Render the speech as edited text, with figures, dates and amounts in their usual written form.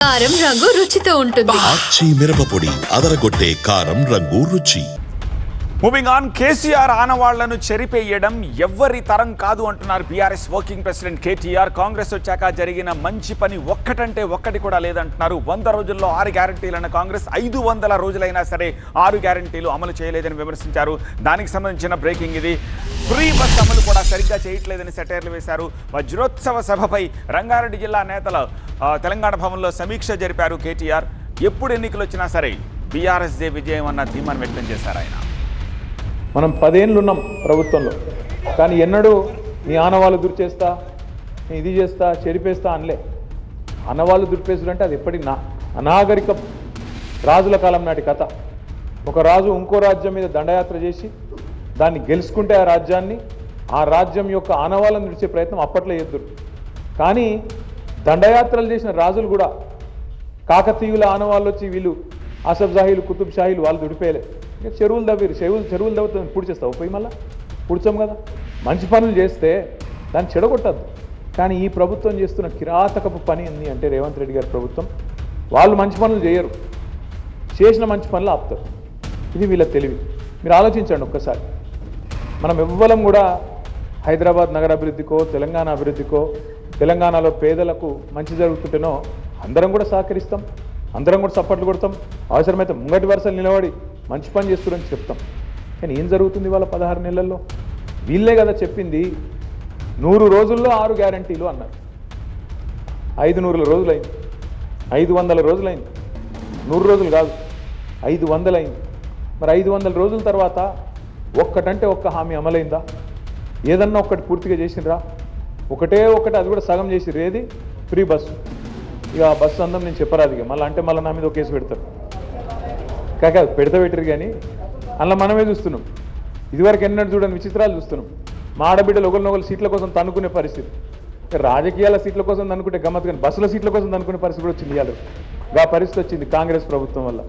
కారం రంగు రుచితో ఉంటుంది. ఆచి మిరపపొడి అదరగొట్టే కారం రంగు రుచి. మూవింగ్ ఆన్, కేసీఆర్ ఆనవాళ్లను చెరిపేయడం ఎవ్వరి తరం కాదు అంటున్నారు BRS working president KTR. Congress వచ్చాక జరిగిన మంచి పని ఒక్కటంటే ఒక్కటి కూడా లేదంటున్నారు. 100 రోజుల్లో 6 గ్యారంటీలన్న కాంగ్రెస్ 500 రోజులైనా సరే 6 గ్యారంటీలు అమలు చేయలేదని విమర్శించారు. దానికి సంబంధించిన బ్రేకింగ్ ఇది. ఫ్రీ బస్ అమలు కూడా సరిగ్గా చేయట్లేదని సెటైర్లు వేశారు. వజ్రోత్సవ సభపై రంగారెడ్డి జిల్లా నేతలు తెలంగాణ భవన్లో సమీక్ష జరిపారు కేటీఆర్. ఎప్పుడు ఎన్నికలు వచ్చినా సరే బీఆర్ఎస్దే విజయం అన్న ధీమాన్ని వ్యక్తం చేశారు ఆయన. మనం 10 ఏళ్ళు ఉన్నాం ప్రభుత్వంలో, కానీ ఎన్నడూ నీ ఆనవాళ్ళు దుర్చేస్తా, నీ ఇది చేస్తా, చెరిపేస్తా అనలే. ఆనవాళ్ళు దుర్పేసుడు అంటే అది ఎప్పటికి అనాగరిక రాజుల కాలం నాటి కథ. ఒక రాజు ఇంకో రాజ్యం మీద దండయాత్ర చేసి దాన్ని గెలుచుకుంటే ఆ రాజ్యం యొక్క ఆనవాళ్ళను విడిచే ప్రయత్నం అప్పట్లో చేద్దురు. కానీ దండయాత్రలు చేసిన రాజులు కూడా కాకతీయుల ఆనవాళ్ళు వచ్చి వీళ్ళు ఆసఫ్ జాహీలు, కుతుబ్ షాహీలు వాళ్ళు దుడిపేయలే. ఇంకా చెరువులు దవ్విరు, చెరువులు దవ్వుతుంది, పూడ్చేస్తావు పోయి మళ్ళీ పూడ్చాం కదా. మంచి పనులు చేస్తే దాన్ని చెడగొట్టద్దు. కానీ ఈ ప్రభుత్వం చేస్తున్న కిరాతకపు పని ఏంది అంటే రేవంత్ రెడ్డి గారి ప్రభుత్వం, వాళ్ళు మంచి పనులు చేయరు, చేసిన మంచి పనులు ఆపుతారు. ఇది వీళ్ళ తెలివి. మీరు ఆలోచించండి ఒక్కసారి. మనం ఎవ్వరం కూడా హైదరాబాద్ నగర అభివృద్ధికో, తెలంగాణ అభివృద్ధికో, తెలంగాణలో పేదలకు మంచి జరుగుతుంటేనో అందరం కూడా సహకరిస్తాం, అందరం కూడా సపోర్ట్లు కొడతాం, అవసరమైతే ముంగటి వరుసలు నిలబడి మంచి పని చేస్తున్నారని చెప్తాం. కానీ ఏం జరుగుతుంది వాళ్ళ 16 నెలల్లో? వీళ్ళే కదా చెప్పింది 100 రోజుల్లో 6 గ్యారంటీలు అన్నారు. 500 రోజులైంది, 500 రోజులైంది, 100 రోజులు కాదు 500 అయింది. మరి 500 రోజుల తర్వాత ఒక్కటంటే ఒక్క హామీ అమలైందా? ఏదన్నా ఒక్కటి పూర్తిగా చేసిండ్రా? ఒకటి, అది కూడా సగం చేసిర్రు. ఏది? Free bus. ఇక ఆ బస్సు అందం నేను చెప్పరాదు, ఇక మళ్ళీ అంటే మళ్ళీ నా మీద ఒక కేసు పెడతారు. కాదు పెట్టరు కానీ అలా మనమే చూస్తున్నాం. ఇదివరకు ఎన్నడూ చూడని విచిత్రాలు చూస్తున్నాం. మా ఆడబిడ్డలు ఒకరినొకరు సీట్ల కోసం తన్నుకునే పరిస్థితి. రాజకీయాల సీట్ల కోసం తన్నుకుంటే గమ్మత్, కానీ బస్సుల సీట్ల కోసం తన్నుకునే పరిస్థితి కూడా వచ్చింది. ఇవాళ ఆ పరిస్థితి వచ్చింది కాంగ్రెస్ ప్రభుత్వం వల్ల.